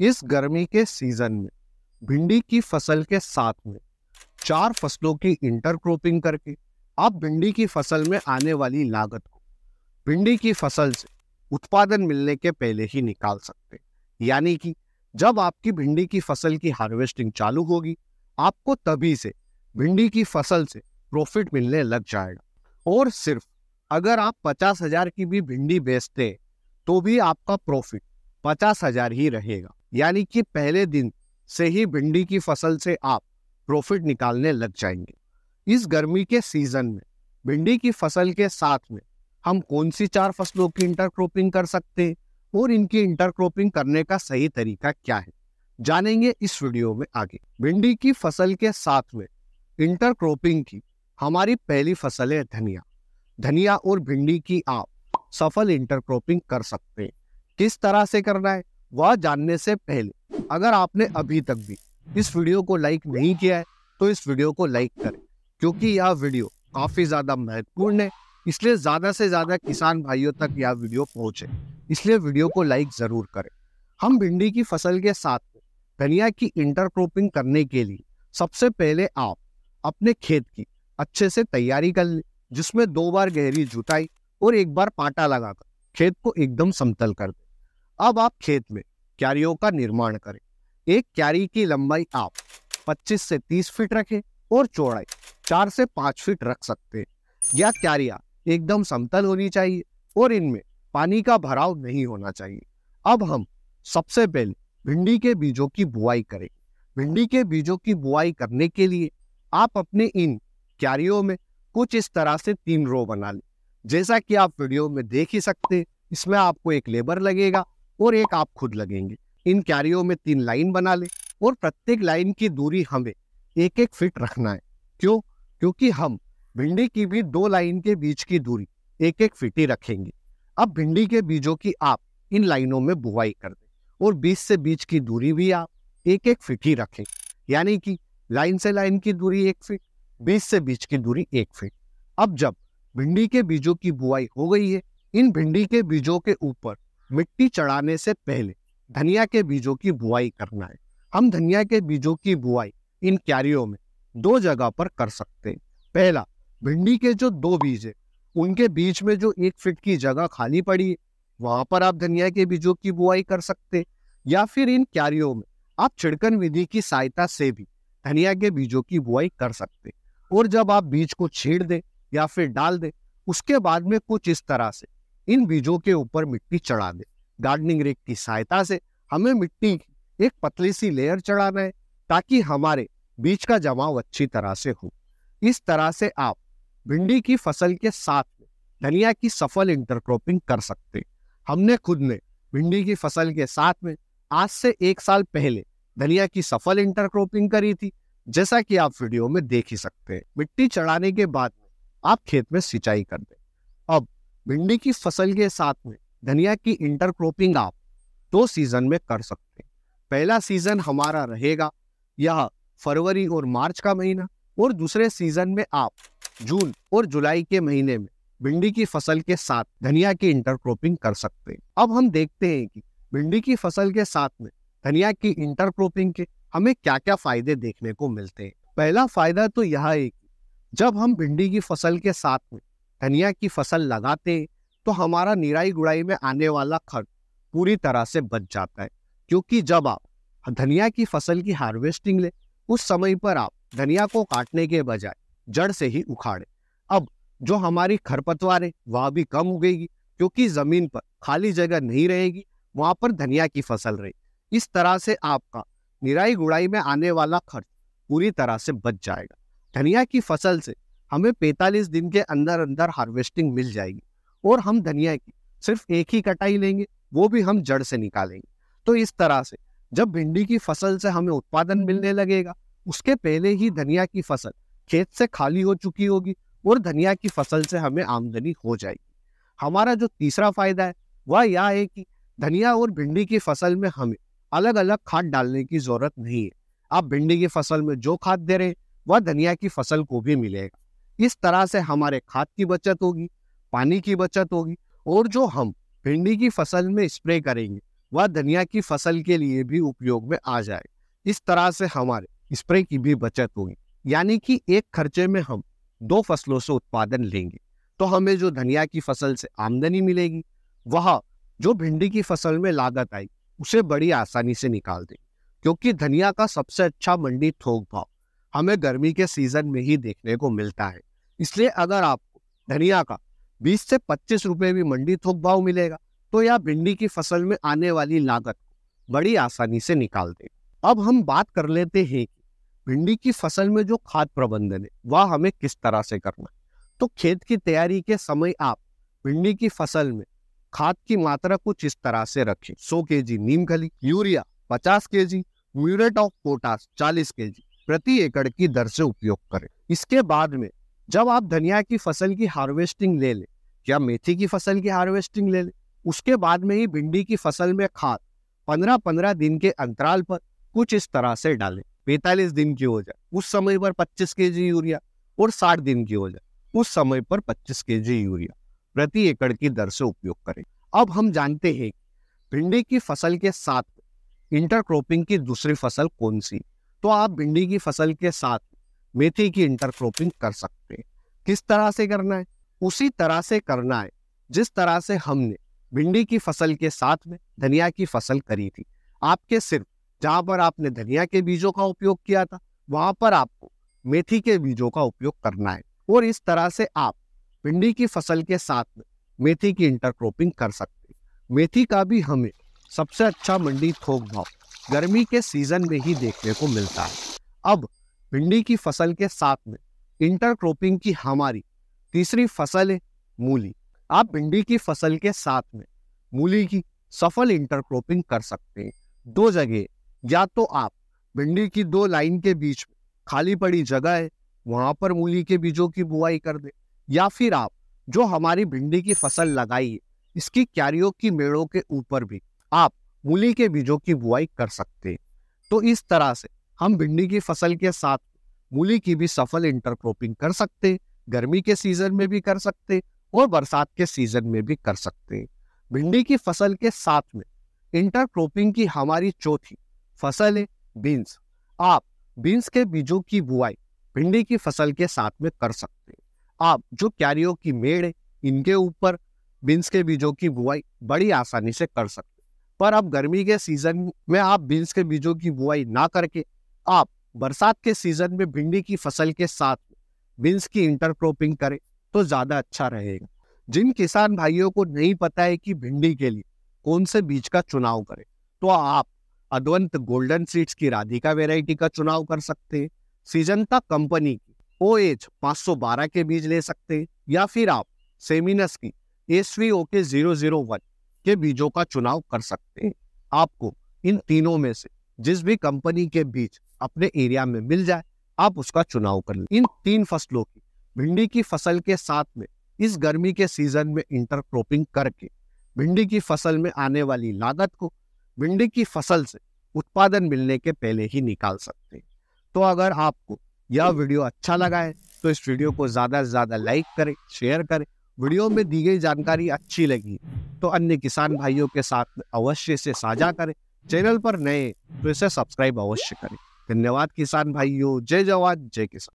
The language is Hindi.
इस गर्मी के सीजन में भिंडी की फसल के साथ में 4 फसलों की इंटरक्रॉपिंग करके आप भिंडी की फसल में आने वाली लागत को भिंडी की फसल से उत्पादन मिलने के पहले ही निकाल सकते हैं। यानी कि जब आपकी भिंडी की फसल की हार्वेस्टिंग चालू होगी, आपको तभी से भिंडी की फसल से प्रॉफिट मिलने लग जाएगा। और सिर्फ अगर आप 50,000 की भी भिंडी बेचते हैं तो भी आपका प्रॉफिट 50,000 ही रहेगा। यानी कि पहले दिन से ही भिंडी की फसल से आप प्रॉफिट निकालने लग जाएंगे। इस गर्मी के सीजन में भिंडी की फसल के साथ में हम कौन सी 4 फसलों की इंटरक्रॉपिंग कर सकते हैं और इनकी इंटरक्रॉपिंग करने का सही तरीका क्या है, जानेंगे इस वीडियो में आगे। भिंडी की फसल के साथ में इंटरक्रॉपिंग की हमारी पहली फसल है धनिया। धनिया और भिंडी की आप सफल इंटरक्रॉपिंग कर सकते हैं। किस तरह से करना है वह जानने से पहले अगर आपने अभी तक भी इस वीडियो को लाइक नहीं किया है तो इस वीडियो को लाइक करें, क्योंकि यह वीडियो काफी ज्यादा महत्वपूर्ण है। इसलिए ज्यादा से ज्यादा किसान भाइयों तक यह वीडियो पहुंचे, इसलिए वीडियो को लाइक जरूर करें। हम भिंडी की फसल के साथ धनिया की इंटरक्रॉपिंग करने के लिए सबसे पहले आप अपने खेत की अच्छे से तैयारी कर लें, जिसमें 2 बार गहरी जुताई और 1 बार पाटा लगाकर खेत को एकदम समतल कर दें। अब आप खेत में क्यारियों का निर्माण करें। एक क्यारी की लंबाई आप 25 से 30 फीट रखें और चौड़ाई 4 से 5 फीट रख सकते हैं। यह क्यारियां एकदम समतल होनी चाहिए और इनमें पानी का भराव नहीं होना चाहिए। अब हम सबसे पहले भिंडी के बीजों की बुआई करेंगे। भिंडी के बीजों की बुआई करने के लिए आप अपने इन क्यारियों में कुछ इस तरह से 3 रो बना लें। जैसा कि आप वीडियो में देख ही सकते हैं, इसमें आपको एक लेबर लगेगा और एक आप खुद लगेंगे। इन क्यारियों में 3 लाइन बना लें और प्रत्येक लाइन की दूरी हमें 1-1 फीट रखना है। क्यों? क्योंकि हम भिंडी की भी 2 लाइन के बीच की दूरी 1-1 फीट ही रखेंगे। अब भिंडी के बीजों की आप इन लाइनों में बुआई कर दें और बीच से बीच की दूरी भी आप 1-1 फीट ही रखें। यानी कि लाइन से लाइन की दूरी 1 फीट, बीच से बीच की दूरी 1 फीट। अब जब भिंडी के बीजों की बुआई हो गई है, इन भिंडी के बीजों के ऊपर मिट्टी चढ़ाने से पहले धनिया के बीजों की बुआई करना है। हम धनिया के बीजों की बुआई इन क्यारियों में 2 जगह पर कर सकते हैं। पहला, भिंडी के जो 2 बीज है उनके बीच में जो 1 फीट की जगह खाली पड़ी है वहां पर आप धनिया के बीजों की बुआई कर सकते हैं। या फिर इन क्यारियों में आप छिड़कन विधि की सहायता से भी धनिया के बीजों की बुआई कर सकते हैं। और जब आप बीज को छीड़ दें या फिर डाल दें, उसके बाद में कुछ इस तरह से इन बीजों के ऊपर मिट्टी चढ़ा दें। गार्डनिंग रेक की सहायता से हमें मिट्टी की एक पतली सी लेयर चढ़ाना है ताकि हमारे बीज का जमाव अच्छी तरह से हो। इस तरह से आप भिंडी की फसल के साथ में धनिया की सफल इंटरक्रॉपिंग कर सकते हैं। हमने खुद ने भिंडी की फसल के साथ में आज से 1 साल पहले धनिया की सफल इंटरक्रॉपिंग करी थी, जैसा कि आप वीडियो में देख ही सकते हैं। मिट्टी चढ़ाने के बाद आप खेत में सिंचाई कर दें। अब भिंडी की फसल के साथ में धनिया की इंटरक्रॉपिंग आप 2 सीजन में कर सकते हैं। पहला सीजन हमारा रहेगा यह फरवरी और मार्च का महीना, और दूसरे सीजन में आप जून और जुलाई के महीने में भिंडी की फसल के साथ धनिया की इंटरक्रॉपिंग कर सकते हैं। अब हम देखते हैं कि भिंडी की फसल के साथ में धनिया की इंटरक्रॉपिंग के हमें क्या क्या फायदे देखने को मिलते हैं। पहला फायदा तो यह है कि जब हम भिंडी की फसल के साथ में धनिया की फसल लगाते हैं तो हमारा निराई गुड़ाई में आने वाला खर्च पूरी तरह से बच जाता है। क्योंकि जब आप धनिया की फसल की हार्वेस्टिंग ले, उस समय पर आप धनिया को काटने के बजाय जड़ से ही उखाड़े। अब जो हमारी खरपतवार है वह भी कम उगेगी, क्योंकि जमीन पर खाली जगह नहीं रहेगी, वहां पर धनिया की फसल रहेगी। इस तरह से आपका निराई गुड़ाई में आने वाला खर्च पूरी तरह से बच जाएगा। धनिया की फसल से हमें 45 दिन के अंदर अंदर हार्वेस्टिंग मिल जाएगी और हम धनिया की सिर्फ एक ही कटाई लेंगे, वो भी हम जड़ से निकालेंगे। तो इस तरह से जब भिंडी की फसल से हमें उत्पादन मिलने लगेगा, उसके पहले ही धनिया की फसल खेत से खाली हो चुकी होगी और धनिया की फसल से हमें आमदनी हो जाएगी। हमारा जो तीसरा फायदा है वह यह है कि धनिया और भिंडी की फसल में हमें अलग अलग खाद डालने की जरूरत नहीं है। आप भिंडी की फसल में जो खाद दे रहे हैं वह धनिया की फसल को भी मिलेगा। इस तरह से हमारे खाद की बचत होगी, पानी की बचत होगी, और जो हम भिंडी की फसल में स्प्रे करेंगे वह धनिया की फसल के लिए भी उपयोग में आ जाए। इस तरह से हमारे स्प्रे की भी बचत होगी, यानी कि एक खर्चे में हम 2 फसलों से उत्पादन लेंगे तो हमें जो धनिया की फसल से आमदनी मिलेगी वह जो भिंडी की फसल में लागत आई उसे बड़ी आसानी से निकाल देंगे, क्योंकि धनिया का सबसे अच्छा मंडी थोक भाव हमें गर्मी के सीजन में ही देखने को मिलता है। इसलिए अगर आपको धनिया का 20 से 25 रुपए भी मंडी थोक भाव मिलेगा तो यह भिंडी की फसल में आने वाली लागत को बड़ी आसानी से निकाल देगा। अब हम बात कर लेते हैं कि भिंडी की फसल में जो खाद प्रबंधन है वह हमें किस तरह से करना है। तो खेत की तैयारी के समय आप भिंडी की फसल में खाद की मात्रा कुछ इस तरह से रखें। 100 केजी नीम खली, urea 50 KG, muriate of potash 40 KG प्रति एकड़ की दर से उपयोग करें। इसके बाद में जब आप धनिया की फसल की हार्वेस्टिंग ले लें या मेथी की फसल की हार्वेस्टिंग ले लें, उसके बाद में ही भिंडी की फसल में खाद 15-15 दिन के अंतराल पर कुछ इस तरह से डालें। 45 दिन की हो जाए उस समय पर 25 केजी यूरिया और 60 दिन की हो जाए उस समय पर 25 केजी यूरिया प्रति एकड़ की दर से उपयोग करें। अब हम जानते हैं कि भिंडी की फसल के साथ इंटरक्रॉपिंग की दूसरी फसल कौन सी। तो आप भिंडी की फसल के साथ मेथी की इंटरक्रॉपिंग कर सकते हैं। किस तरह से करना है? उसी तरह से करना है जिस तरह से हमने भिंडी की फसल के साथ में धनिया की फसल करी थी। आपके सिर्फ जहां पर आपने धनिया के बीजों का उपयोग किया था वहां पर आपको मेथी के बीजों का उपयोग करना है, और इस तरह से आप भिंडी की फसल के साथ में मेथी की इंटरक्रॉपिंग कर सकते हैं। मेथी का भी हमें सबसे अच्छा मंडी थोक भाव गर्मी के सीजन में ही देखने को मिलता है। अब भिंडी की फसल के साथ में इंटरक्रॉपिंग की हमारी तीसरी फसल है मूली। आप भिंडी की फसल के साथ में मूली की सफल इंटरक्रॉपिंग कर सकते हैं 2 जगह। या तो आप भिंडी की 2 लाइन के बीच में खाली पड़ी जगह है वहां पर मूली के बीजों की बुआई कर दें, या फिर आप जो हमारी भिंडी की फसल लगाई है इसकी क्यारियों की मेड़ों के ऊपर भी आप मूली के बीजों की बुआई कर सकते हैं। तो इस तरह से हम भिंडी की फसल के साथ मूली की भी सफल इंटरक्रॉपिंग कर सकते हैं। गर्मी के सीजन में भी कर सकते हैं और बरसात के सीजन में भी कर सकते हैं। भिंडी की फसल के साथ में इंटरक्रॉपिंग की हमारी चौथी फसल है बीन्स। आप बीन्स के बीजों की बुआई भिंडी की फसल के साथ में कर सकते हैं। आप जो क्यारियों की मेड़ है इनके ऊपर बीन्स के बीजों की बुआई बड़ी आसानी से कर सकते हैं। पर अब गर्मी के सीजन में आप बीन्स के बीजों की बुआई ना करके आप बरसात के सीजन में भिंडी की फसल के साथ बीन्स की इंटरक्रॉपिंग करें तो ज्यादा अच्छा रहेगा। जिन किसान भाइयों को नहीं पता है कि भिंडी के लिए कौन से बीज का चुनाव करें, तो आप अद्वंत गोल्डन सीड्स की राधिका वैरायटी का चुनाव कर सकते हैं। सीजंता कंपनी की OH 512 के बीज ले सकते हैं, या फिर आप सेमिनस की SVOK 001 के बीजों का चुनाव कर सकते हैं। आपको इन तीनों में से जिस भी कंपनी के बीज अपने एरिया में मिल जाए आप उसका चुनाव कर लें। इन 3 फसलों की भिंडी की फसल के साथ में इस गर्मी के सीजन में इंटरक्रॉपिंग करके भिंडी की फसल में आने वाली लागत को भिंडी की फसल से उत्पादन मिलने के पहले ही निकाल सकते हैं। तो अगर आपको यह वीडियो अच्छा लगा है तो इस वीडियो को ज़्यादा से ज़्यादा लाइक करें, शेयर करें। वीडियो में दी गई जानकारी अच्छी लगी तो अन्य किसान भाइयों के साथ अवश्य से साझा करें। चैनल पर नए तो इसे सब्सक्राइब अवश्य करें। धन्यवाद किसान भाइयों। जय जवान जय किसान।